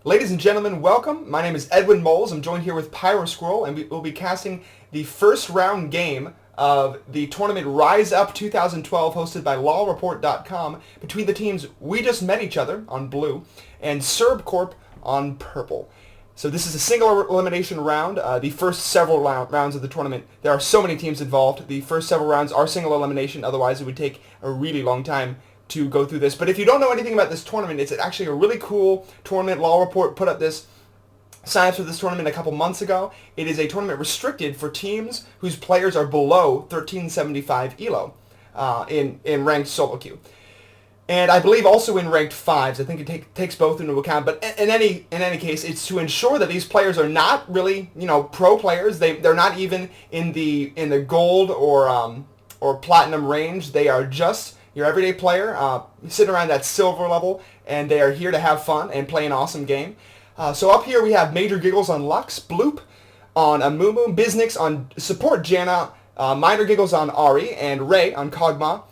Ladies and gentlemen, welcome. My name is Edwin Moles. I'm joined here with Pyrosquirrel, and we will be casting the first round game of the tournament Ryze Up 2012 hosted by LawReport.com between the teams We Just Met Each Other on blue and CerbCorp on purple. So this is a single elimination round, the first several rounds of the tournament. There are so many teams involved. The first several rounds are single elimination, otherwise it would take a really long time to go through this. But if you don't know anything about this tournament, it's actually a really cool tournament. Law Report put up this sign-ups for this tournament a couple months ago. It is a tournament restricted for teams whose players are below 1375 ELO in ranked solo queue. And I believe also in ranked 5s. I think it takes both into account. But in any case, it's to ensure that these players are not really, pro players. They're not even in the gold or platinum range. They are just your everyday player, sitting around that silver level, and they are here to have fun and play an awesome game. So up here we have Major Giggles on Lux, Bloop on Amumu, Biznix on Support Janna, Minor Giggles on Ari, and Ray on Kog'Maw.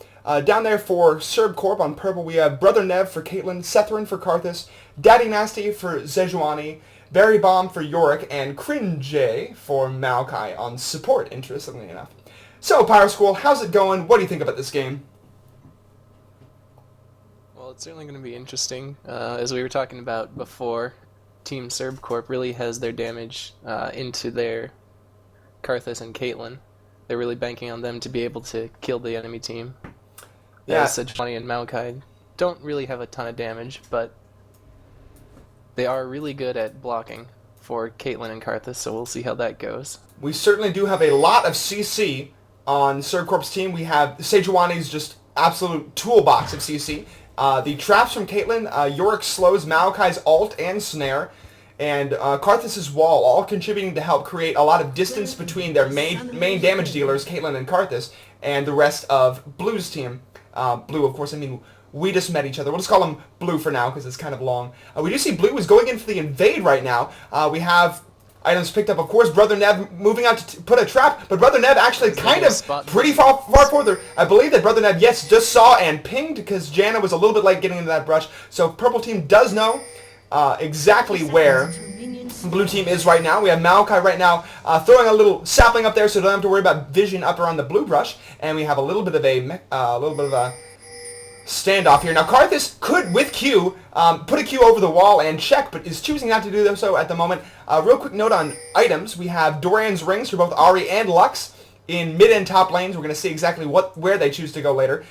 Down there for CerbCorp on purple we have Brother Nev for Caitlyn, Sethrin for Karthus, Daddy Nasty for Sejuani, Barry Bomb for Yorick, and Cringe for Maokai on Support, interestingly enough. So Pyrosquirrel, how's it going? What do you think about this game? Well, it's certainly going to be interesting. As we were talking about before, Team CerbCorp really has their damage into their Karthus and Caitlyn. They're really banking on them to be able to kill the enemy team. Yeah. Sejuani and Maokai don't really have a ton of damage, but they are really good at blocking for Caitlyn and Karthus, so we'll see how that goes. We certainly do have a lot of CC on CerbCorp's team. We have Sejuani's just absolute toolbox of CC. The traps from Caitlyn, Yorick slows Maokai's ult and snare, and Karthus' wall, all contributing to help create a lot of distance between their main damage dealers, Caitlyn and Karthus, and the rest of Blue's team. Blue, of course, I mean, we just met each other. We'll just call him Blue for now because it's kind of long. We do see Blue is going in for the invade right now. We have items picked up, of course. Brother Nev moving out to put a trap, but Brother Nev actually kind of pretty far further. I believe that Brother Nev, yes, just saw and pinged because Janna was a little bit late getting into that brush. So purple team does know exactly where blue team is right now. We have Maokai right now throwing a little sapling up there, so don't have to worry about vision up around the blue brush. And we have a little bit of a standoff here. Now Karthus could, with Q, put a Q over the wall and check, but is choosing not to do so at the moment. Real quick note on items. We have Doran's rings for both Ari and Lux in mid and top lanes. We're going to see exactly where they choose to go later.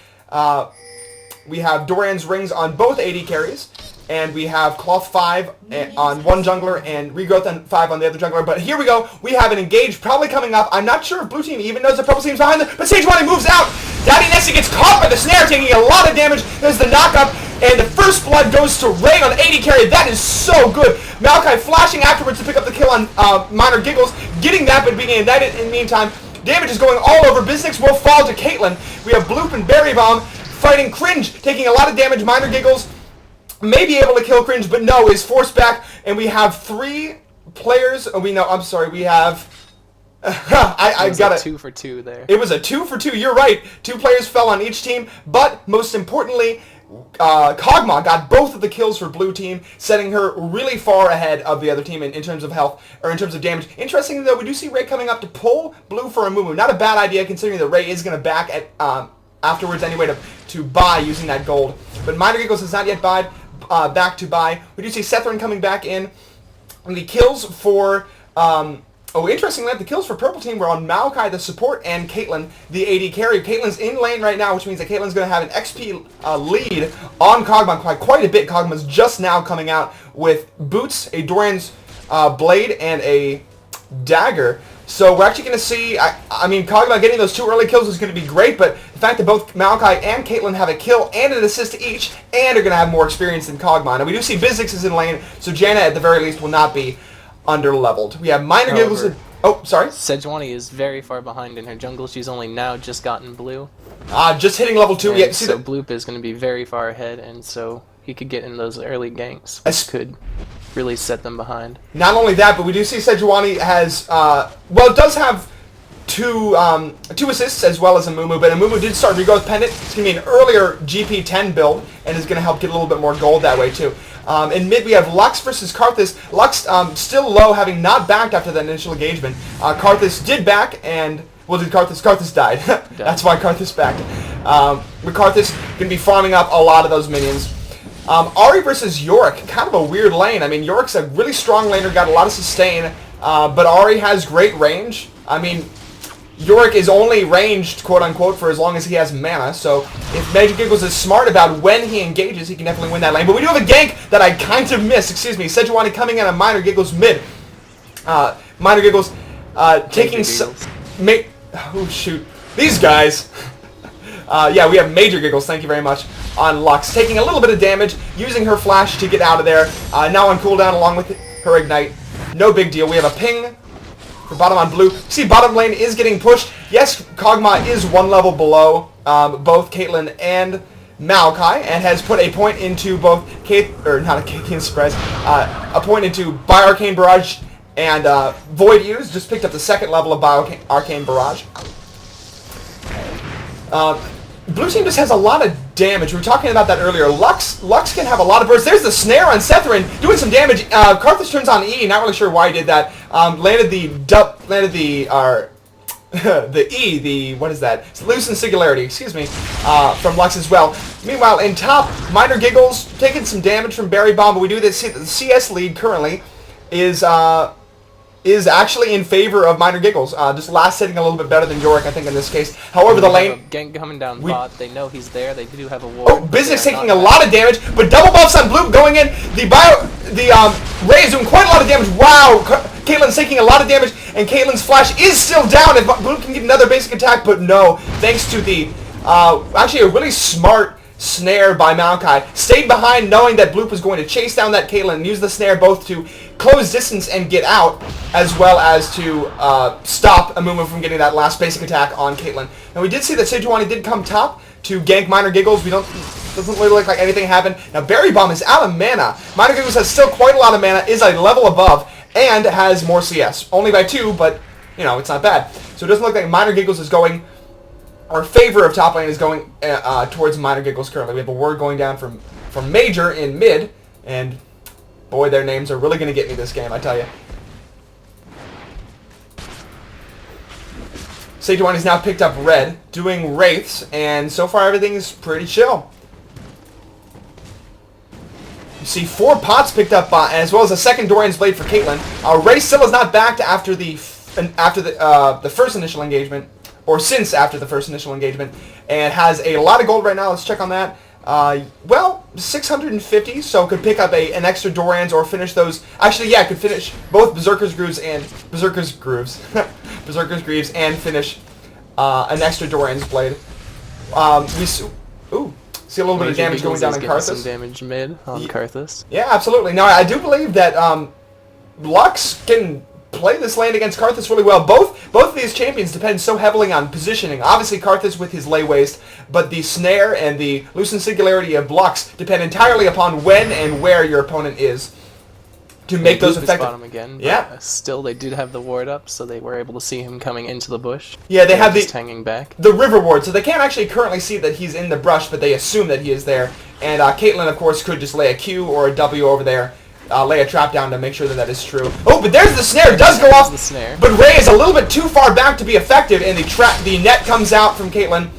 We have Doran's rings on both AD carries. And we have Cloth 5 on one jungler and Regrowth on 5 on the other jungler. But here we go. We have an engage probably coming up. I'm not sure if blue team even knows the purple team's behind them. But Sejuani moves out. Daddy Nessie gets caught by the snare, taking a lot of damage. There's the knockup. And the first blood goes to Ray on AD carry. That is so good. Maokai flashing afterwards to pick up the kill on Minor Giggles. Getting that, but being indicted in the meantime. Damage is going all over. Biznix will fall to Caitlyn. We have Bloop and Berry Bomb fighting Cringe, taking a lot of damage. Minor Giggles may be able to kill Cringe, but no, is forced back, and we have 3 players. Oh, we have. I got a 2 for 2 there. It was a 2 for 2. You're right. 2 players fell on each team, but most importantly, Kog'Maw got both of the kills for blue team, setting her really far ahead of the other team in terms of health, or in terms of damage. Interestingly, though, we do see Ray coming up to pull blue for Amumu. Not a bad idea, considering that Ray is going to back at afterwards anyway to buy using that gold. But Minor Giggles has not yet back to buy. We do see Sethrin coming back in. And the kills for interestingly, the kills for purple team were on Maokai, the support, and Caitlyn, the AD carry. Caitlyn's in lane right now, which means that Caitlyn's going to have an XP lead on Kog'Maw quite a bit. Kog'Maw's just now coming out with boots, a Doran's blade, and a dagger. So we're actually going to see, I mean, Kog'Maw getting those 2 early kills is going to be great, but the fact that both Maokai and Caitlyn have a kill and an assist each, and are going to have more experience than Kog'Maw. Now we do see Biznix is in lane, so Janna at the very least will not be under-leveled. We have Minor Giggles. Oh, sorry? Sejuani is very far behind in her jungle. She's only now just gotten blue. Just hitting level 2. Yeah, so Bloop is going to be very far ahead, and so he could get in those early ganks, which could really set them behind. Not only that, but we do see Sejuani has, does have two assists as well as Amumu, but Amumu did start Regrowth Pendant. It's going to be an earlier GP10 build, and is going to help get a little bit more gold that way too. In mid, we have Lux versus Karthus. Lux still low, having not backed after that initial engagement. Karthus did back, and, well, did Karthus? Karthus died. That's why Karthus backed. With Karthus, going to be farming up a lot of those minions. Ahri versus Yorick, kind of a weird lane. I mean, Yorick's a really strong laner, got a lot of sustain, but Ahri has great range. I mean, Yorick is only ranged, quote-unquote, for as long as he has mana, so if Major Giggles is smart about when he engages, he can definitely win that lane. But we do have a gank that I kind of missed, excuse me. Sejuani coming in on Minor Giggles mid. Minor Giggles taking some... Oh, shoot. These guys. Yeah, we have Major Giggles, thank you very much, on Lux. Taking a little bit of damage, using her flash to get out of there. Now on cooldown along with her Ignite. No big deal. We have a ping for bottom on blue. See, bottom lane is getting pushed. Yes, Kog'Maw is one level below both Caitlyn and Maokai, and has put a point into both a point into Bi-Arcane Barrage and Void Use. Just picked up the second level of Bi-Arcane Barrage. Blue team just has a lot of damage. We were talking about that earlier. Lux can have a lot of bursts. There's the snare on Setharin, doing some damage. Karthus turns on E. Not really sure why he did that. Landed the E. What is that? It's Loosen Singularity. Excuse me. From Lux as well. Meanwhile, in top, Minor Giggles taking some damage from Berry Bomb. But we do this. The CS lead currently is actually in favor of Minor Giggles. Just last hitting a little bit better than Yorick, I think, in this case. However, the lane... Gank coming down bot. They know he's there. They do have a ward. Oh, Business taking a lot of damage, but double buffs on Blue going in. The Ray is doing quite a lot of damage. Wow, Caitlyn's taking a lot of damage, and Caitlyn's flash is still down. If Blue can get another basic attack, but no. Thanks to the... actually, a really smart snare by Maokai. Stayed behind knowing that Bloop was going to chase down that Caitlyn and use the snare both to close distance and get out, as well as to stop Amumu from getting that last basic attack on Caitlyn. And we did see that Sejuani did come top to gank Minor Giggles. Doesn't really look like anything happened. Now Berry Bomb is out of mana. Minor Giggles has still quite a lot of mana, is a level above, and has more CS. Only by 2, but, you know, it's not bad. So it doesn't look like Minor Giggles is going... Our favor of top lane is going towards Minor Giggles currently. We have a word going down from Major in mid, and boy, their names are really going to get me this game, I tell you. Sejuani's now picked up red, doing Wraiths, and so far everything is pretty chill. You see 4 pots picked up, as well as a second Dorian's Blade for Caitlyn. Ray still is not backed after the first initial engagement, or since after the first initial engagement, and has a lot of gold right now. Let's check on that. Well, 650, so could pick up an extra Doran's or finish those. Actually, yeah, could finish both Berserker's Greaves and finish an extra Doran's Blade. See a little bit of damage going down on Karthus. Some damage mid on Karthus. Yeah, absolutely. Now, I do believe that Lux can play this lane against Karthus really well. Both of these champions depend so heavily on positioning. Obviously, Karthus with his lay waste, but the snare and the Loosen Singularity of Lux depend entirely upon when and where your opponent is to make those effective. Bottom again, yeah. Still, they did have the ward up, so they were able to see him coming into the bush. Yeah, they have just hanging back. The river ward, so they can't actually currently see that he's in the brush, but they assume that he is there. And Caitlyn, of course, could just lay a Q or a W over there. Lay a trap down to make sure that that is true. Oh, but there's the snare. It does go off. The snare. But Ray is a little bit too far back to be effective, and the net comes out from Caitlyn,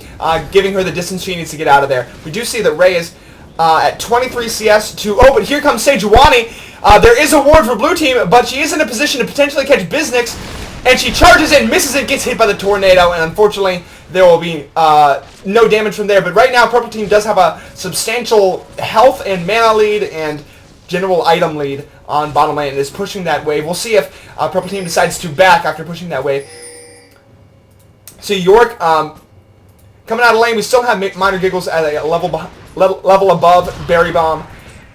giving her the distance she needs to get out of there. We do see that Ray is at 23 CS to... Oh, but here comes Sejuani. There is a ward for blue team, but she is in a position to potentially catch Biznix, and she charges in, misses it, gets hit by the tornado, and unfortunately there will be no damage from there. But right now, purple team does have a substantial health and mana lead and general item lead on bottom lane and is pushing that wave. We'll see if purple team decides to back after pushing that wave. So York coming out of lane, we still have Minor Giggles at a level above Berry Bomb.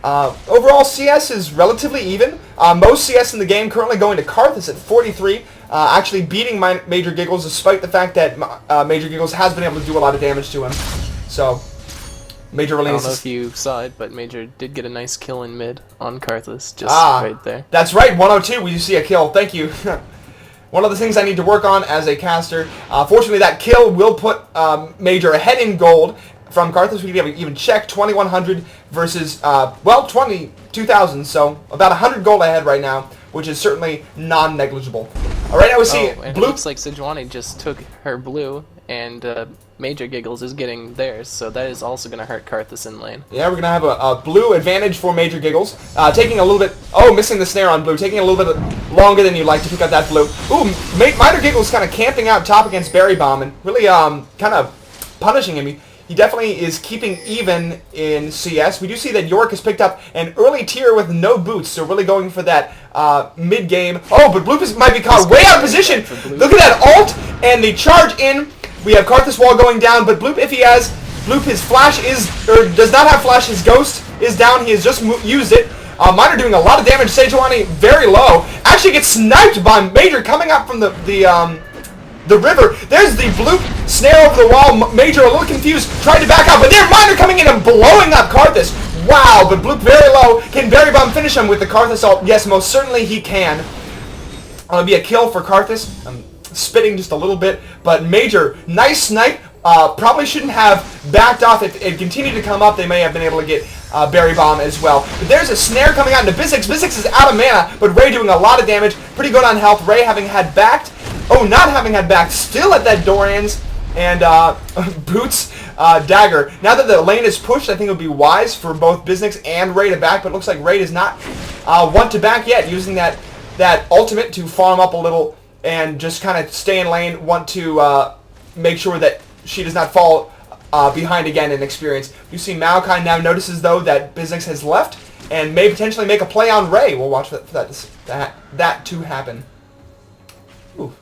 Overall, CS is relatively even. Most CS in the game currently going to Karthus at 43, actually beating Major Giggles despite the fact that Major Giggles has been able to do a lot of damage to him. So Major really I don't know if you saw it, but Major did get a nice kill in mid on Karthus, just right there. That's right, 102. We see a kill. Thank you. one of the things I need to work on as a caster. Fortunately, that kill will put Major ahead in gold from Karthus. We can even check 2,100 versus, well, 22,000, so about 100 gold ahead right now, which is certainly non-negligible. Right now we see and blue. It looks like Sejuani just took her blue, and Major Giggles is getting theirs, so that is also going to hurt Karthus in lane. Yeah, we're going to have a blue advantage for Major Giggles. Taking a little bit... Oh, missing the snare on blue. Taking a little bit longer than you'd like to pick up that blue. Ooh, Major Giggles kind of camping out top against Berry Bomb and really kind of punishing him. He definitely is keeping even in CS. We do see that Yorick has picked up an early tier with no boots, so really going for that mid-game. Oh, but Bloop might be caught way out of position. Look at that ult and the charge in. We have Karthus wall going down, but Bloop, if he has... Bloop, his flash is... or does not have flash. His ghost is down. He has just used it. Miner doing a lot of damage. Sejuani very low. Actually gets sniped by Major coming up from the river. There's the Bloop snare over the wall. Major a little confused, tried to back out, but there Miner coming in and blowing up Karthus. Wow, but Bloop very low. Can Berry Bomb finish him with the Karthus ult? Yes, most certainly he can. It'll be a kill for Karthus. I'm spitting just a little bit, but Major, nice snipe. Probably shouldn't have backed off. If it continued to come up, they may have been able to get Berry Bomb as well. But there's a snare coming out into Bizzix. Bizzix is out of mana, but Ray doing a lot of damage. Pretty good on health. Ray having had backed. Oh, not having had backed. Still at that Doran's. And Boots dagger. Now that the lane is pushed, I think it would be wise for both Biznix and Ray to back, but it looks like Ray does not want to back yet, using that ultimate to farm up a little and just kind of stay in lane, want to make sure that she does not fall behind again in experience. You see Maokai now notices, though, that Biznix has left and may potentially make a play on Ray. We'll watch for that to happen. Ooh.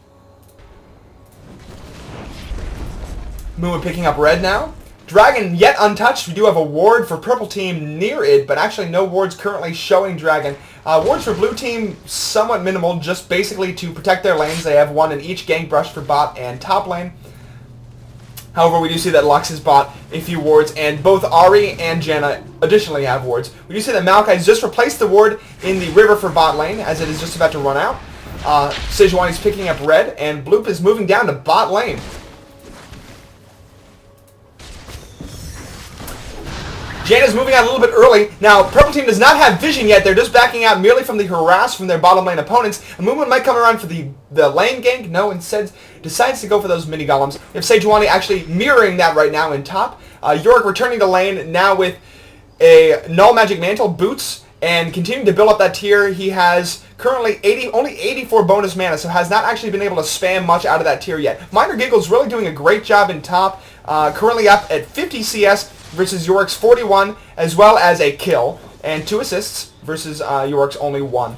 Moon picking up red now. Dragon yet untouched. We do have a ward for purple team near it, but actually no wards currently showing Dragon. Wards for blue team somewhat minimal, just basically to protect their lanes. They have one in each gank brush for bot and top lane. However, we do see that Lux has bought a few wards, and both Ari and Janna additionally have wards. We do see that Maokai has just replaced the ward in the river for bot lane, as it is just about to run out. Sejuani is picking up red, and Bloop is moving down to bot lane. Janna's moving out a little bit early. Now, purple team does not have vision yet. They're just backing out merely from the harass from their bottom lane opponents. A movement might come around for the lane gank. No, instead decides to go for those mini golems. We have Sejuani actually mirroring that right now in top. Yorick returning to lane now with a null magic mantle, boots, and continuing to build up that tier. He has currently only 84 bonus mana, so has not actually been able to spam much out of that tier yet. Minor Giggles really doing a great job in top. Currently up at 50 CS versus Yorick's 41, as well as a kill and 2 assists versus Yorick's only 1.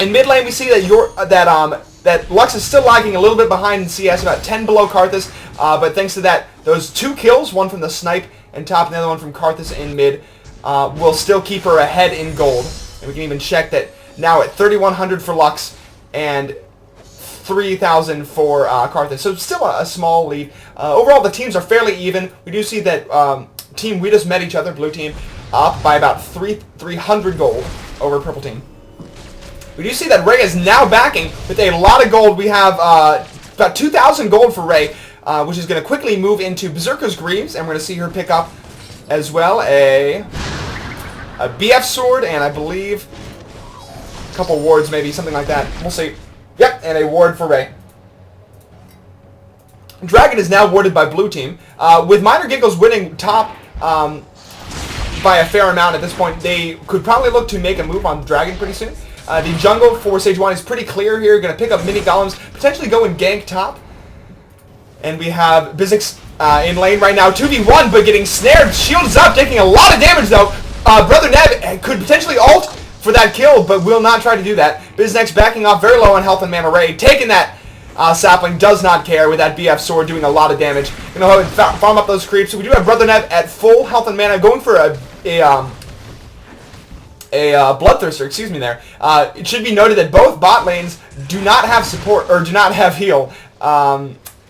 In mid lane, we see that that Lux is still lagging a little bit behind in CS, about 10 below Karthus. But thanks to that, those 2 kills, one from the snipe in top, and the other one from Karthus in mid, will still keep her ahead in gold. And we can even check that now at 3,100 for Lux and 3,000 for Karthus. So still a small lead. Overall, the teams are fairly even. We do see that team We Just Met Each Other, blue team, up by about 300 gold over purple team. We do see that Ray is now backing with a lot of gold. We have about 2,000 gold for Ray, which is going to quickly move into Berserker's Greaves, and we're going to see her pick up as well a BF sword, and I believe a couple wards, maybe something like that. We'll see. Yep, and a ward for Ray. Dragon is now warded by blue team. With Minor Giggles winning top by a fair amount at this point, they could probably look to make a move on Dragon pretty soon. The jungle for Sejuani is pretty clear here. Going to pick up mini golems, potentially go and gank top. And we have Bizzix in lane right now, 2v1, but getting snared. Shield is up, taking a lot of damage though. Brother Neb could potentially ult for that kill, but will not try to do that. Bizzix backing off very low on health and mana Ray, taking that sapling, does not care with that BF sword doing a lot of damage. Going to farm up those creeps. So we do have Brother Neb at full health and mana, going for a Bloodthirster, excuse me there. It should be noted that both bot lanes do not have support, or do not have heal,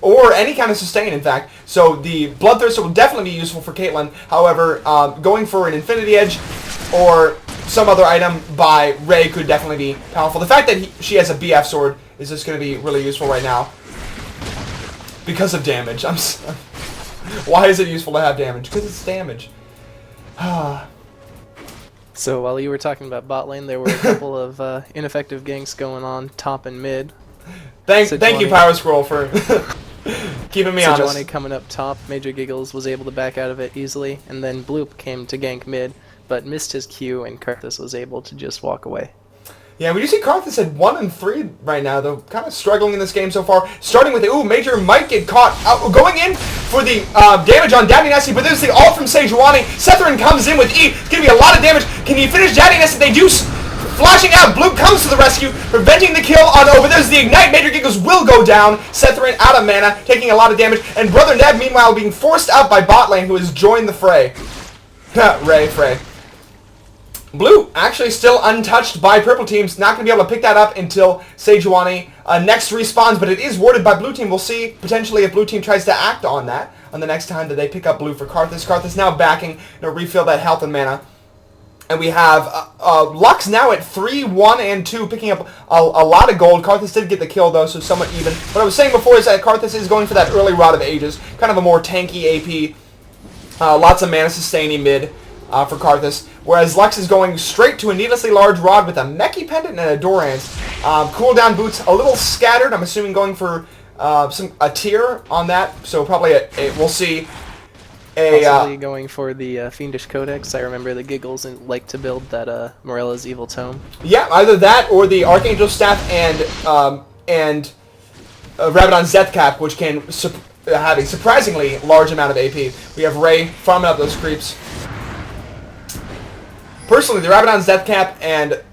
or any kind of sustain, in fact. So the Bloodthirster will definitely be useful for Caitlyn. However, going for an Infinity Edge, or some other item by Ray could definitely be powerful. The fact that she has a BF sword is just going to be really useful right now. Because of damage. Why is it useful to have damage? Because it's damage. So while you were talking about bot lane, there were a couple of ineffective ganks going on top and mid. Thank you, Pyrosquirrel, for keeping me honest. Sejuani coming up top, Major Giggles was able to back out of it easily, and then Bloop came to gank mid, but missed his Q, and Karthus was able to just walk away. Yeah, we do see Karthus at 1 and 3 right now, though kind of struggling in this game so far. Starting with the, Major might get caught. Going in for the damage on Daddy Nessie, but there's the ult from Sejuani. Setharin comes in with E. It's going to be a lot of damage. Can he finish Daddy Nessie? They do. Flashing out, Bloop comes to the rescue, preventing the kill on over. There's the ignite. Major Giggles will go down. Setharin out of mana, taking a lot of damage. And Brother Neb, meanwhile, being forced out by bot lane, who has joined the fray. Frey. Blue actually still untouched by purple teams. Not going to be able to pick that up until Sejuani next respawns, but it is warded by blue team. We'll see potentially if blue team tries to act on that on the next time that they pick up blue for Karthus. Karthus now backing to refill that health and mana. And we have Lux now at 3, 1, and 2, picking up a lot of gold. Karthus did get the kill, though, so somewhat even. What I was saying before is that Karthus is going for that early Rod of Ages, kind of a more tanky AP. Lots of mana sustaining mid for Karthus. Whereas Lux is going straight to a needlessly large rod with a Meki Pendant and a Dorans. Cooldown boots a little scattered. I'm assuming going for a tier on that. So probably we'll see. Possibly going for the Fiendish Codex. I remember the Giggles like to build that Morella's Evil Tome. Yeah, either that or the Archangel Staff and Rabadon's Death Cap, which can have a surprisingly large amount of AP. We have Ray farming up those creeps. Personally, the Rabadon's Death Cap and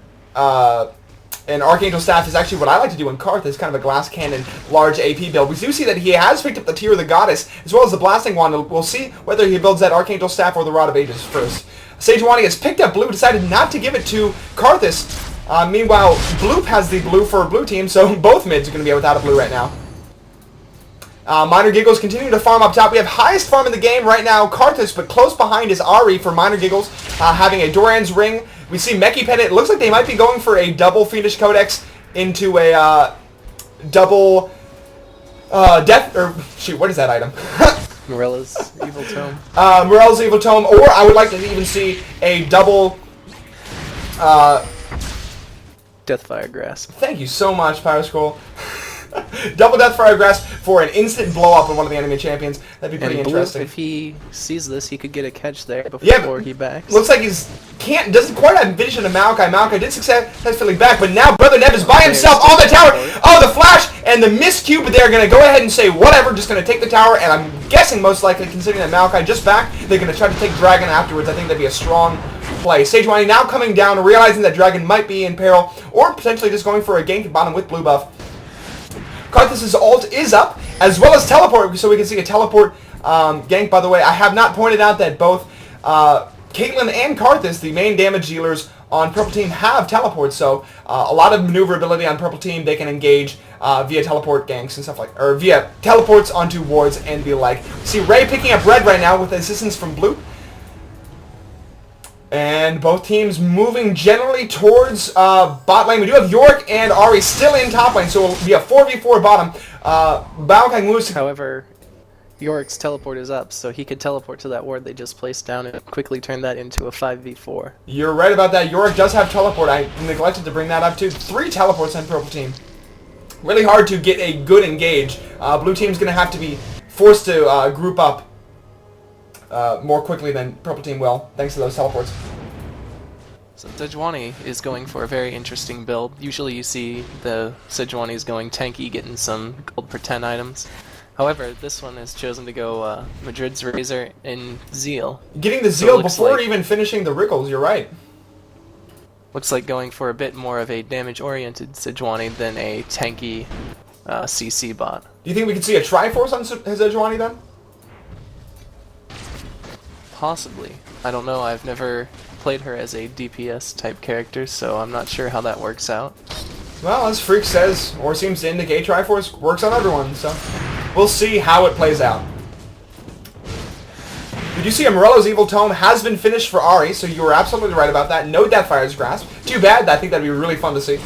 Archangel Staff is actually what I like to do in Karthus, kind of a glass cannon, large AP build. We do see that he has picked up the Tear of the Goddess, as well as the Blasting Wand. We'll see whether he builds that Archangel Staff or the Rod of Ages first. Sejuani has picked up blue, decided not to give it to Karthus. Meanwhile, Bloop has the blue for blue team, so both mids are going to be without a blue right now. Minor Giggles continue to farm up top. We have highest farm in the game right now, Karthus, but close behind is Ari for Minor Giggles, having a Doran's Ring. We see Meki Pendant. It looks like they might be going for a double Fiendish Codex into a double Death, or shoot, what is that item? Morella's Evil Tome. Morella's Evil Tome, or I would like to even see a double Deathfire Grasp. Thank you so much, Pyrosquirrel. Double Deathfire Grasp for an instant blow up on one of the enemy champions. That'd be pretty interesting. If he sees this, he could get a catch there before he backs. Looks like doesn't quite have vision of Maokai. Maokai did successfully back, but now Brother Neb is by himself on the tower. Oh, the flash and the miscue, but they're going to go ahead and say whatever, just going to take the tower, and I'm guessing most likely, considering that Maokai just back, they're going to try to take Dragon afterwards. I think that'd be a strong play. Sejuani now coming down, realizing that Dragon might be in peril, or potentially just going for a gank at bottom with blue buff. Karthus' ult is up, as well as teleport, so we can see a teleport gank. By the way, I have not pointed out that both Caitlyn and Karthus, the main damage dealers on purple team, have teleports, so a lot of maneuverability on purple team. They can engage via teleport ganks and stuff like, or via teleports onto wards and the like. See Ray picking up red right now with assistance from blue. And both teams moving generally towards bot lane. We do have Yorick and Ari still in top lane, so it'll be a 4v4 bottom. Maokai moves. However, Yorick's teleport is up, so he could teleport to that ward they just placed down and quickly turn that into a 5v4. You're right about that. Yorick does have teleport. I neglected to bring that up too. 3 teleports on purple team. Really hard to get a good engage. Blue team's going to have to be forced to group up more quickly than purple team will, thanks to those teleports. So Sejuani is going for a very interesting build. Usually you see the Sejuani's going tanky, getting some gold per 10 items. However, this one has chosen to go Madrid's Razor and Zeal. Getting the Zeal before even finishing the Wriggles, you're right. Looks like going for a bit more of a damage-oriented Sejuani than a tanky CC bot. Do you think we could see a Triforce on Sejuani then? Possibly. I don't know, I've never played her as a DPS type character, so I'm not sure how that works out. Well, as Freak says, or seems to indicate, Triforce works on everyone, so we'll see how it plays out. We You see Morello's Evil Tome has been finished for Ari, so you were absolutely right about that. No Deathfire's Grasp. Too bad. I think that'd be really fun to see.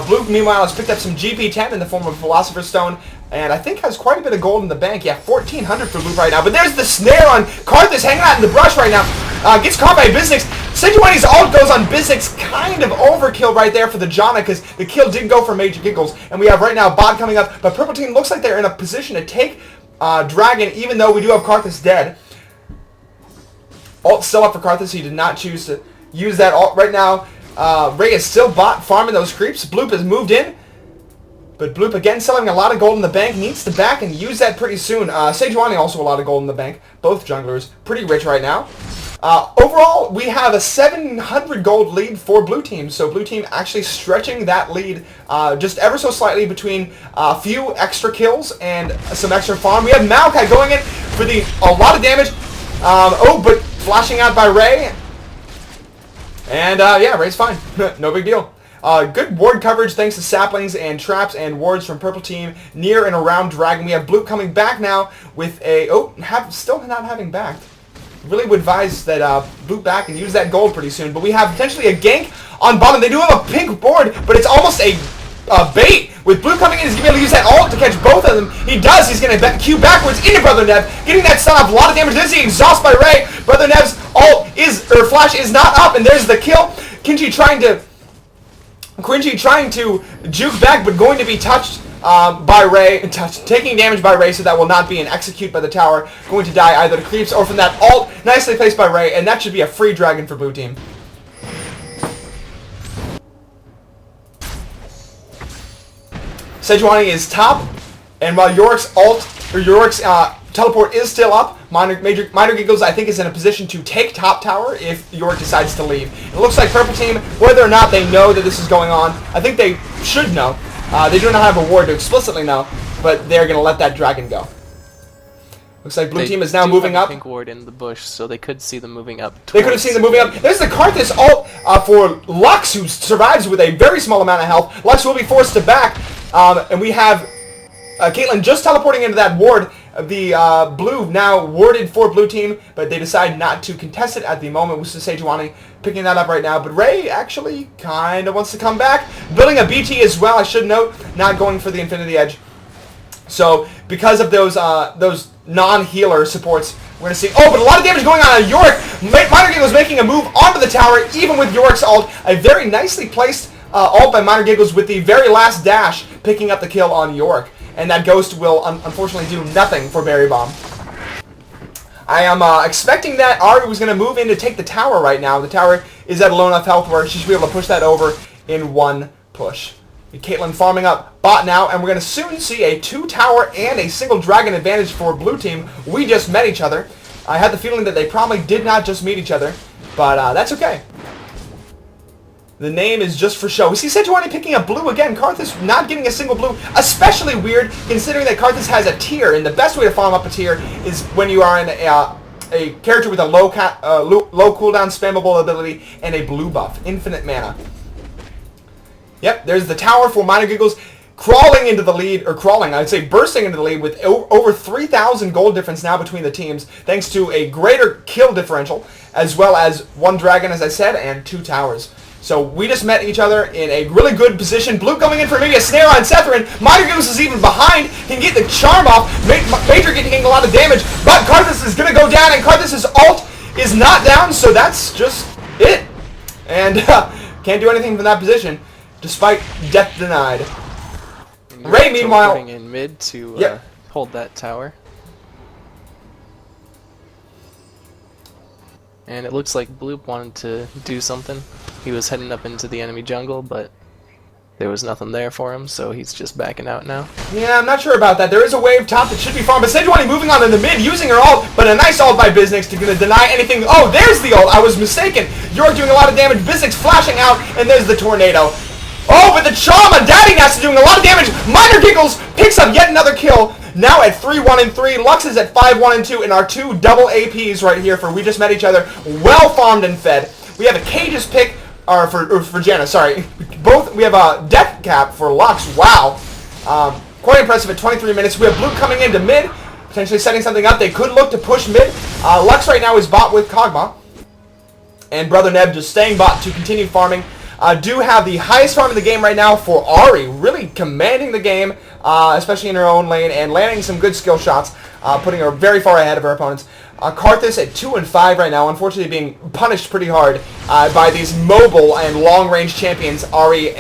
Blue, meanwhile, has picked up some GP10 in the form of Philosopher's Stone, and I think has quite a bit of gold in the bank. Yeah, 1,400 for Blue right now. But there's the snare on Karthus hanging out in the brush right now. Gets caught by Biznix. Sejuani's ult goes on Biznix. Kind of overkill right there for the Janna, because the kill did go for Major Giggles. And we have right now bot coming up, but Purple Team looks like they're in a position to take Dragon, even though we do have Karthus dead. Ult still up for Karthus. He did not choose to use that ult right now. Ray is still bot farming those creeps. Bloop has moved in. But Bloop, again, selling a lot of gold in the bank. Needs to back and use that pretty soon. Sejuani also a lot of gold in the bank. Both junglers. Pretty rich right now. Overall, we have a 700 gold lead for Blue Team. So Blue Team actually stretching that lead just ever so slightly between a few extra kills and some extra farm. We have Maokai going in for a lot of damage. But flashing out by Ray. And, yeah, Ray's fine. No big deal. Good ward coverage thanks to saplings and traps and wards from Purple Team near and around Dragon. We have Blue coming back now with a... still not having backed. Really would advise that Blue back and use that gold pretty soon. But we have potentially a gank on bottom. They do have a pink board, but it's almost a bait. With Blue coming in, he's going to be able to use that ult to catch both of them. He does. He's going to Q backwards into Brother Nev, getting that stun off. A lot of damage. There's the exhaust by Ray. Brother Nev's flash is not up, and there's the kill. Quincy trying to juke back, but going to be touched by Ray, taking damage by Ray, so that will not be an execute by the tower. Going to die either to creeps or from that ult. Nicely placed by Ray, and that should be a free dragon for Blue Team. Sejuani is top, and while Yorick's teleport is still up, Minor Giggles, I think, is in a position to take top tower if Yorick decides to leave. It looks like Purple Team, whether or not they know that this is going on, I think they should know. They do not have a ward to explicitly know, but they're going to let that dragon go. Looks like Blue Team is now moving up. Pink ward in the bush, so they could see them moving up. They could have seen them moving up. There's the Karthus ult for Lux, who survives with a very small amount of health. Lux will be forced to back, and we have Caitlyn just teleporting into that ward. The Blue now warded for Blue Team, but they decide not to contest it at the moment. With Sejuani picking that up right now, but Ray actually kind of wants to come back. Building a BT as well, I should note, not going for the Infinity Edge. So, because of those non-healer supports, we're going to see... but a lot of damage going on Yorick. Minor Giggles making a move onto the tower, even with Yorick's ult. A very nicely placed ult by Minor Giggles with the very last dash, picking up the kill on Yorick. And that Ghost will, unfortunately, do nothing for Berry Bomb. I am expecting that Ari was going to move in to take the tower right now. The tower is at low enough health where she should be able to push that over in one push. Caitlyn farming up bot now, and we're going to soon see a 2-tower and a single dragon advantage for Blue Team. We just met each other. I had the feeling that they probably did not just meet each other, but that's okay. The name is just for show. We see Sejuani picking up Blue again. Karthus not getting a single Blue. Especially weird, considering that Karthus has a tier, and the best way to farm up a tier is when you are in a character with a low cooldown spammable ability and a blue buff. Infinite mana. Yep, there's the tower for Minor Giggles crawling into the lead, or I'd say bursting into the lead with over 3,000 gold difference now between the teams, thanks to a greater kill differential, as well as 1 dragon, as I said, and 2 towers. So we just met each other in a really good position. Blue coming in for maybe a snare on Setharin. Minor Giggles is even behind. He can get the charm off. Major getting a lot of damage, but Karthus is going to go down, and Karthus' ult is not down, so that's just it. And can't do anything from that position, despite death denied. Ray, meanwhile, putting in mid to hold that tower. And it looks like Bloop wanted to do something. He was heading up into the enemy jungle, but there was nothing there for him, so he's just backing out now. Yeah, I'm not sure about that. There is a wave top that should be farmed, but Sejuani moving on in the mid, using her ult, but a nice ult by Biznix to deny anything. Oh, there's the ult. I was mistaken. Yorick doing a lot of damage. Biznix flashing out, and there's the tornado. Oh, but the charm on Daddy Nast is doing a lot of damage. Minor Giggles picks up yet another kill. Now at 3-1-3. Lux is at 5-1-2, and our 2 double APs right here for We Just Met Each Other. Well farmed and fed. We have a Cage's pick, or for Janna, sorry. We have a death cap for Lux. Wow. Quite impressive at 23 minutes. We have Blue coming into mid. potentially setting something up. They could look to push mid. Lux right now is bot with Kog'Maw. And Brother Neb just staying bot to continue farming. Do have the highest farm in the game right now for Ahri, really commanding the game, especially in her own lane, and landing some good skill shots, putting her very far ahead of her opponents. Karthus at 2 and 5 right now, unfortunately being punished pretty hard by these mobile and long-range champions, Ahri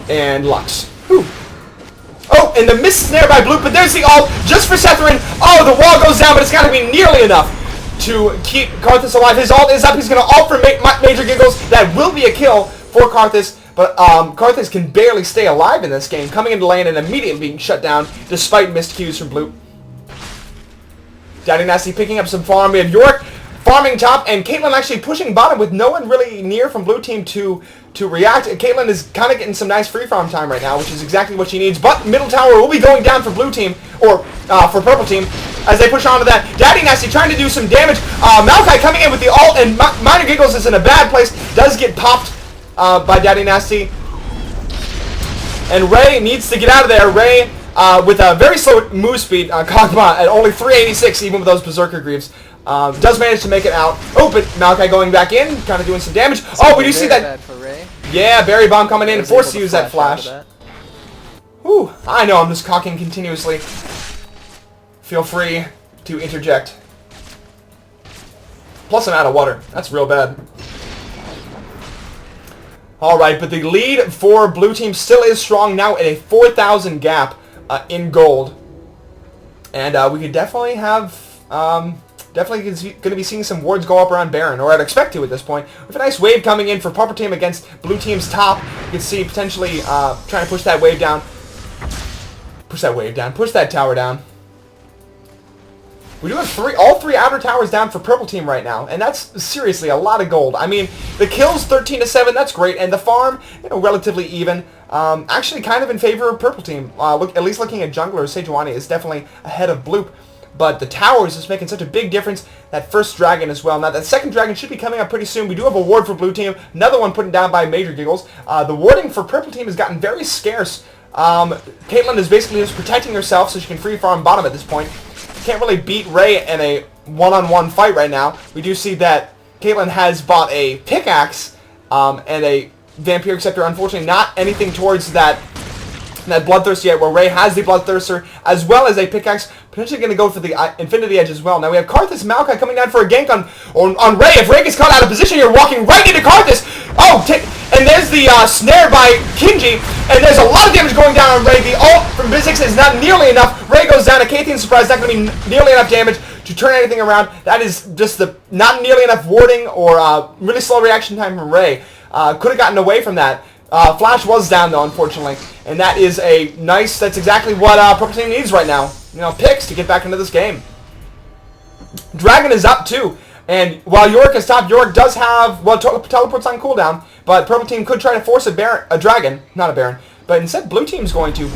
and Lux. Whew. Oh, and the missed snare by Blue, but there's the ult just for Setharin. Oh, the wall goes down, but it's got to be nearly enough to keep Karthus alive. His ult is up. He's going to ult for Major Giggles. That will be a kill for Karthus, but Karthus can barely stay alive in this game, coming into lane and immediately being shut down despite missed cues from Blue. Daddy Nasty picking up some farm. We have Yorick farming top, and Caitlyn actually pushing bottom with no one really near from Blue Team to react. Caitlyn is kind of getting some nice free farm time right now, which is exactly what she needs. But middle tower will be going down for Blue Team, or for Purple Team, as they push onto that. Daddy Nasty trying to do some damage. Maokai coming in with the ult, and Minor Giggles is in a bad place. Does get popped by Daddy Nasty. And Ray needs to get out of there. Ray, with a very slow move speed, Kog'Maw at only 386, even with those Berserker Greaves. Does manage to make it out. Oh, but Maokai going back in, kind of doing some damage. Oh, we do see that. Bad for Ray. Yeah, Berry Bomb coming in, forced to use that flash. Whew, I know, I'm just cocking continuously. Feel free to interject. Plus I'm out of water. That's real bad. Alright, but the lead for Blue Team still is strong now at a 4,000 gap in gold. And we could definitely have... Definitely going to be seeing some wards go up around Baron, or I'd expect to at this point. With a nice wave coming in for Purple Team against Blue Team's top. You can see potentially trying to push that wave down. Push that wave down. Push that tower down. We do have all three outer towers down for Purple Team right now, and that's seriously a lot of gold. I mean, the kills 13-7, that's great, and the farm, you know, relatively even. Actually, kind of in favor of Purple Team. At least looking at junglers, Sejuani is definitely ahead of Bloop. But the towers is making such a big difference. That first dragon as well. Now, that second dragon should be coming up pretty soon. We do have a ward for Blue Team. Another one put down by Major Giggles. The warding for Purple Team has gotten very scarce. Caitlyn is basically just protecting herself so she can free farm bottom at this point. Can't really beat Ray in a one-on-one fight right now. We do see that Caitlyn has bought a pickaxe and a Vampiric Scepter. Unfortunately, not anything towards that Bloodthirster yet, where Ray has the Bloodthirster as well as a pickaxe. Potentially going to go for the Infinity Edge as well. Now we have Karthus Maokai coming down for a gank on Ray. If Ray gets caught out of position, you're walking right into Karthus. Oh, and there's the snare by Kinji, and there's a lot of damage going down on Ray. The ult from Bizix is not nearly enough. Ray goes down. A Kathian Surprise, not going to be nearly enough damage to turn anything around. That is just the not nearly enough warding or really slow reaction time from Ray. Could have gotten away from that. Flash was down though, unfortunately, and that is a nice. That's exactly what Purple Team needs right now. You know, picks to get back into this game. Dragon is up too, and while Yorick is top, Yorick does have teleports on cooldown, but Purple Team could try to force a dragon, not a Baron, but instead Blue Team's going to.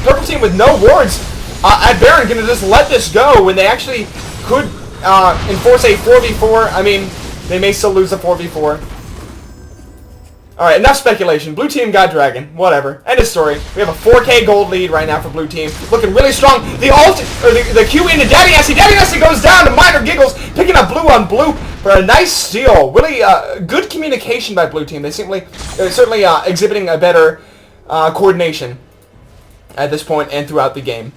Purple Team with no wards at Baron going to just let this go when they actually could enforce a 4v4. I mean, they may still lose a 4v4. Alright, enough speculation. Blue Team got Dragon. Whatever. End of story. We have a 4k gold lead right now for Blue Team. Looking really strong. The ult, or the Q into Daddy Nasty. Daddy Nasty goes down to Minor Giggles, picking up Blue on Blue for a nice steal. Really good communication by Blue Team. They certainly exhibiting a better coordination at this point and throughout the game.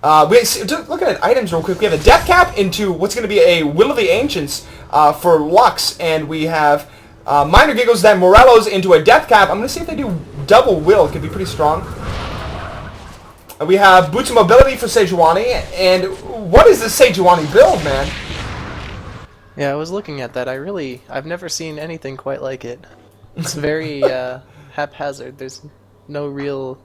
Looking at items real quick, we have a Death Cap into what's going to be a Will of the Ancients for Lux, and we have Minor Giggles, then Morelos into a Death Cap. I'm going to see if they do double Will. It could be pretty strong. We have Boots of Mobility for Sejuani, and what is this Sejuani build, man? Yeah, I was looking at that. I've never seen anything quite like it. It's very haphazard. There's no real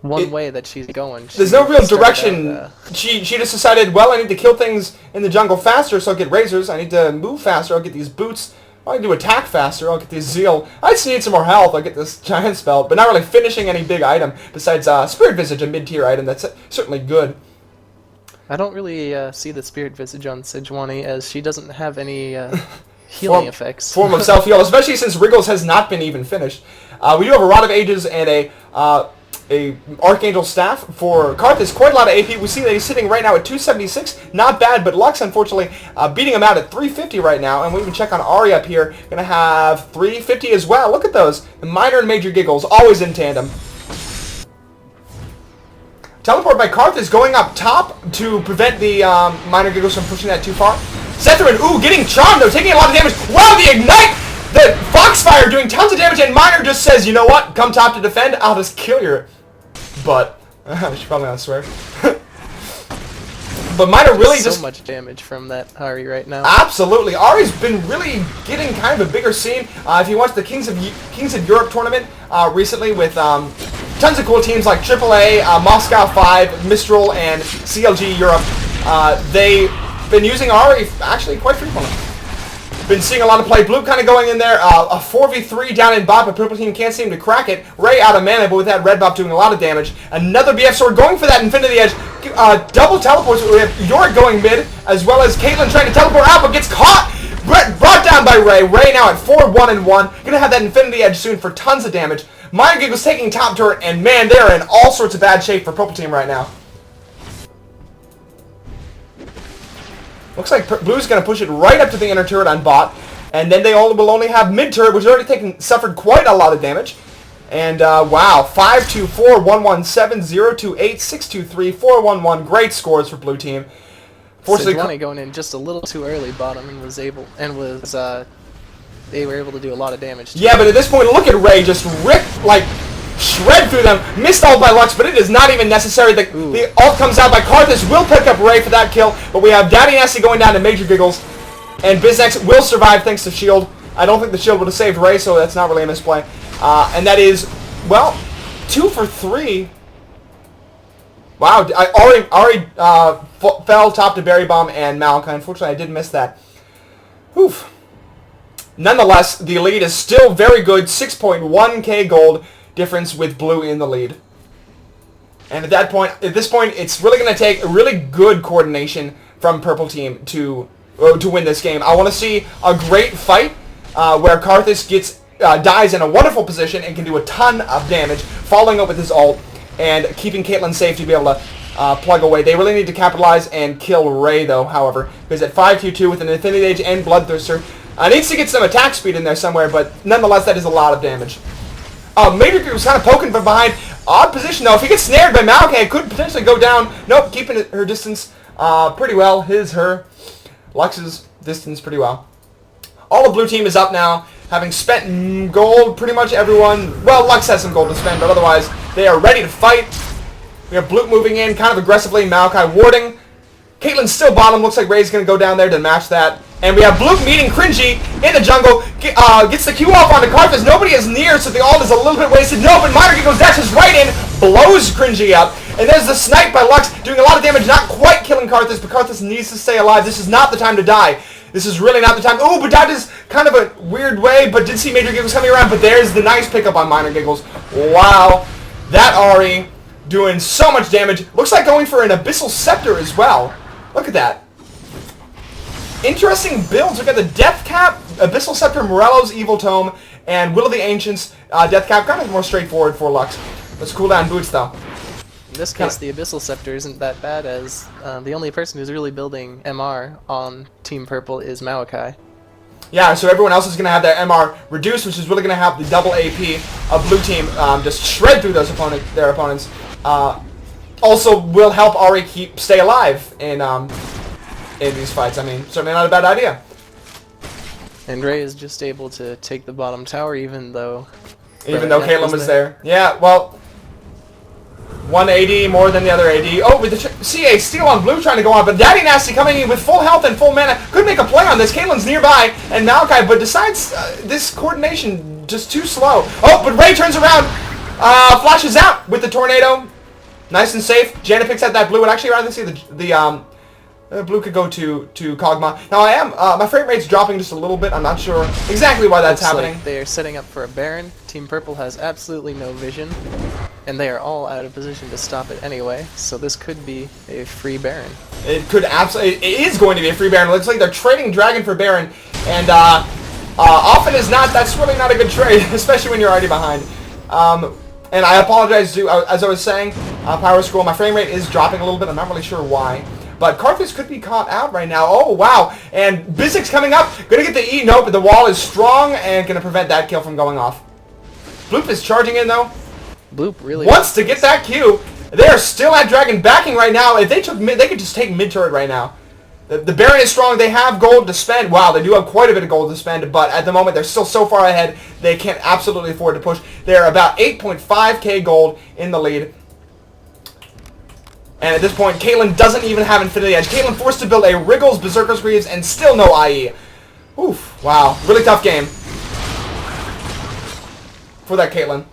way that she's going. There's no real direction. She just decided, well, I need to kill things in the jungle faster, so I'll get razors. I need to move faster, I'll get these boots. I need to attack faster, I'll get this zeal. I just need some more health, I'll get this giant spell. But not really finishing any big item besides Spirit Visage, a mid-tier item that's certainly good. I don't really see the Spirit Visage on Sejuani, as she doesn't have any healing effects. Form of self-heal, especially since Wriggles has not been even finished. We do have a Rod of Ages and a a Archangel Staff for Karthus. Quite a lot of AP. We see that he's sitting right now at 276. Not bad, but Lux, unfortunately, beating him out at 350 right now. And we can check on Ari up here. Going to have 350 as well. Look at those. The Minor and Major Giggles, always in tandem. Teleport by Karthus going up top to prevent the Minor Giggles from pushing that too far. Setharin, ooh, getting charmed though, taking a lot of damage. Wow, the Ignite! The Foxfire doing tons of damage, and Minor just says, you know what? Come top to defend, I'll just kill your butt. I should probably not swear. But Minor really so much damage from that Ari right now. Absolutely. Ari's been really getting kind of a bigger scene. If you watched the Kings of Europe tournament recently with tons of cool teams like AAA, Moscow 5, Mistral, and CLG Europe, they've been using Ari actually quite frequently. Been seeing a lot of play. Blue kind of going in there. A 4v3 down in bot, but purple team can't seem to crack it. Ray out of mana, but with that red buff doing a lot of damage. Another BF sword going for that Infinity Edge. Double teleports. We have Yorick going mid, as well as Caitlyn trying to teleport out, but gets caught. Brought down by Ray. Ray now at 4-1-1. Gonna have that Infinity Edge soon for tons of damage. Minor Giggles taking top turret, and man, they're in all sorts of bad shape for purple team right now. Looks like Blue's going to push it right up to the inner turret on bot. And then they will only have mid turret, which has already suffered quite a lot of damage. And wow, 5-2-4, 1-1-7, 0-2-8, 6-2-3, 4-1-1. Great scores for Blue team. Sejuani going in just a little too early bottom and was they were able to do a lot of damage. Yeah, but at this point, look at Ray just shred through them. Missed ult by Lux, but it is not even necessary. The ult comes out by Karthus. Will pick up Ray for that kill, but we have Daddy Nasty going down to Major Giggles, and Biznex will survive thanks to shield. I don't think the shield would have saved Ray, so that's not really a misplay. And that is, well, 2 for 3. Wow, Ari fell top to Berry Bomb and Malachi. Unfortunately, I did miss that. Oof. Nonetheless, the lead is still very good. 6.1k gold difference with Blue in the lead. And at this point, it's really going to take a really good coordination from Purple Team to win this game. I want to see a great fight where Karthus dies in a wonderful position and can do a ton of damage, following up with his ult and keeping Caitlyn safe to be able to plug away. They really need to capitalize and kill Ray, though, however, because at 5-2-2 with an Infinity Age and Bloodthirster, needs to get some attack speed in there somewhere, but nonetheless, that is a lot of damage. Major Giggles was kind of poking from behind. Odd position, though. If he gets snared by Malachi, it could potentially go down. Nope, keeping her distance pretty well. Lux's distance pretty well. All of Blue team is up now, having spent gold, pretty much everyone. Well, Lux has some gold to spend, but otherwise, they are ready to fight. We have Blue moving in kind of aggressively, Malachi warding. Caitlyn's still bottom. Looks like Ray's going to go down there to match that. And we have Blue meeting Cringy in the jungle. Gets the Q off onto Karthus. Nobody is near, so the ult is a little bit wasted. No, but Minor Giggles dashes right in, blows Cringy up. And there's the snipe by Lux, doing a lot of damage, not quite killing Karthus, but Karthus needs to stay alive. This is not the time to die. This is really not the time. Ooh, but that is kind of a weird way, but did see Major Giggles coming around, but there's the nice pickup on Minor Giggles. Wow. That Ari doing so much damage. Looks like going for an Abyssal Scepter as well. Look at that. Interesting builds. We've got the Death Cap, Abyssal Scepter, Morello's Evil Tome, and Will of the Ancients Death Cap. Kind of more straightforward for Lux. Let's cool down boots, though. In this case, the Abyssal Scepter isn't that bad, as the only person who's really building MR on Team Purple is Malachi. Yeah, so everyone else is going to have their MR reduced, which is really going to have the double AP of Blue Team just shred through their opponents. Also will help Ari stay alive in these fights. I mean, certainly not a bad idea. And Ray is just able to take the bottom tower, even though Caitlyn was there. Yeah, well, one AD more than the other AD. Oh, with the CA steal on Blue trying to go on, but Daddy Nasty coming in with full health and full mana. Could make a play on this. Caitlyn's nearby, and Malachi, but decides this coordination just too slow. Oh, but Ray turns around, flashes out with the tornado. Nice and safe. Janet picks out that Blue. I'd actually rather see the Blue could go to Kog'Maw. Now my frame rate's dropping just a little bit. I'm not sure exactly why that's happening. Like they are setting up for a Baron. Team Purple has absolutely no vision, and they are all out of position to stop it anyway. So this could be a free Baron. It is going to be a free Baron. It looks like they're trading Dragon for Baron, and often as not, that's really not a good trade, especially when you're already behind. And I apologize, to, as I was saying, Pyrosquirrel, my frame rate is dropping a little bit. I'm not really sure why. But Karthus could be caught out right now. Oh, wow. And Bizik's coming up. Going to get the E. Nope, but the wall is strong and going to prevent that kill from going off. Bloop is charging in, though. Bloop really wants to get that Q. They're still at Dragon backing right now. If they took mid, they could just take mid turret right now. The Baron is strong. They have gold to spend. Wow, they do have quite a bit of gold to spend, but at the moment they're still so far ahead they can't absolutely afford to push. They're about 8.5k gold in the lead. And at this point, Caitlyn doesn't even have Infinity Edge. Caitlyn forced to build a Wriggles, Berserker's Greaves, and still no IE. Oof, wow. Really tough game for that Caitlyn.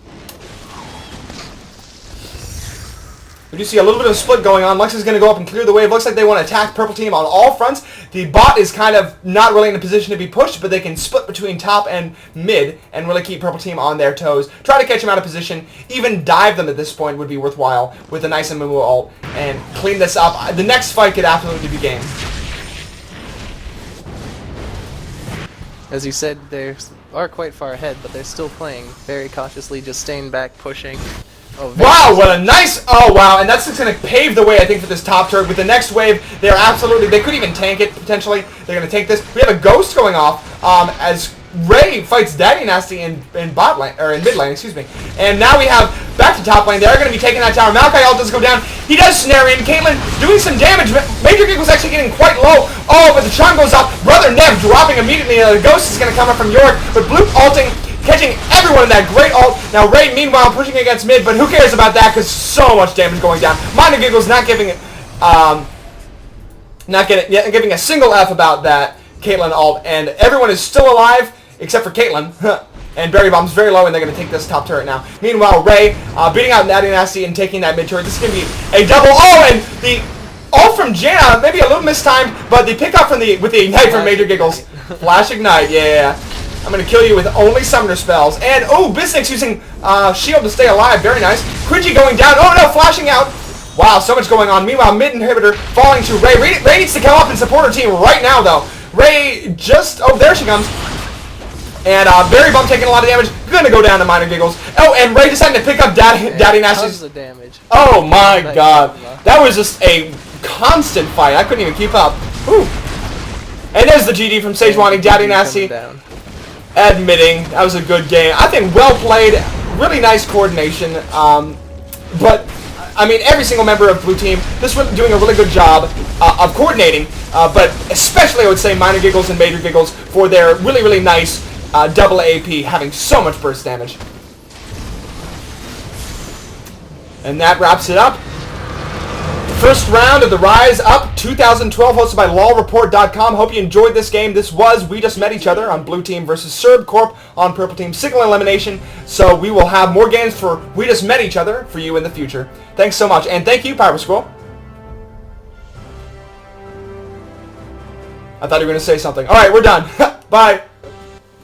We do see a little bit of a split going on. Lux is going to go up and clear the wave. Looks like they want to attack Purple Team on all fronts. The bot is kind of not really in a position to be pushed, but they can split between top and mid and really keep Purple Team on their toes. Try to catch them out of position. Even dive them at this point would be worthwhile with a nice Amumu ult and clean this up. The next fight could absolutely be game. As you said, they are quite far ahead, but they're still playing very cautiously, just staying back, pushing. Oh, wow, what a nice... Oh, wow, and that's just going to pave the way, I think, for this top turret. With the next wave, they're absolutely... They could even tank it, potentially. They're going to take this. We have a Ghost going off as Ray fights Daddy Nasty in bot lane, or in mid lane, excuse me. And now we have back to top lane. They're going to be taking that tower. Maokai ult does go down. He does snare in. Caitlyn doing some damage. Major Giggle's actually getting quite low. Oh, but the charm goes up. Brother Nev dropping immediately. The Ghost is going to come up from York, but Bloop ulting, catching everyone in that great ult. Now Ray, meanwhile, pushing against mid, but who cares about that? Because so much damage going down. Minor Giggles not giving it, giving a single F about that Caitlyn ult, and everyone is still alive except for Caitlyn. And Berry Bomb's very low, and they're going to take this top turret now. Meanwhile, Ray beating out Natty Nasty and taking that mid turret. This is going to be a double. Oh, and the ult from Janna, maybe a little mistimed, but the pickup from with the ignite from Major Giggles. Flash ignite, yeah. I'm going to kill you with only summoner spells. And, oh, Bizik's using shield to stay alive. Very nice. Quidgy going down. Oh, no, flashing out. Wow, so much going on. Meanwhile, mid inhibitor falling to Ray. Ray needs to come up and support her team right now, though. Ray just... Oh, there she comes. And Berry Bomb taking a lot of damage. Going to go down to Minor Giggles. Oh, and Ray decided to pick up Daddy Nasty's... Tons of damage. Oh, my God. That was just a constant fight. I couldn't even keep up. Whew. And there's the GD from Sejuani, Daddy Nasty. Admitting that was a good game. I think well played, really nice coordination. But I mean, every single member of Blue Team just doing a really good job of coordinating. But especially, I would say, Minor Giggles and Major Giggles for their really, really nice double AP, having so much burst damage. And that wraps it up. First round of the Ryze Up 2012, hosted by LOLreport.com. Hope you enjoyed this game. This was We Just Met Each Other on Blue Team versus CerbCorp on Purple Team. Single elimination. So we will have more games for We Just Met Each Other for you in the future. Thanks so much. And thank you, Pyrosquirrel. I thought you were going to say something. Alright, we're done. Bye.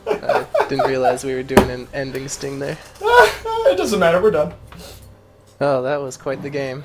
I didn't realize we were doing an ending sting there. It doesn't matter. We're done. Oh, that was quite the game.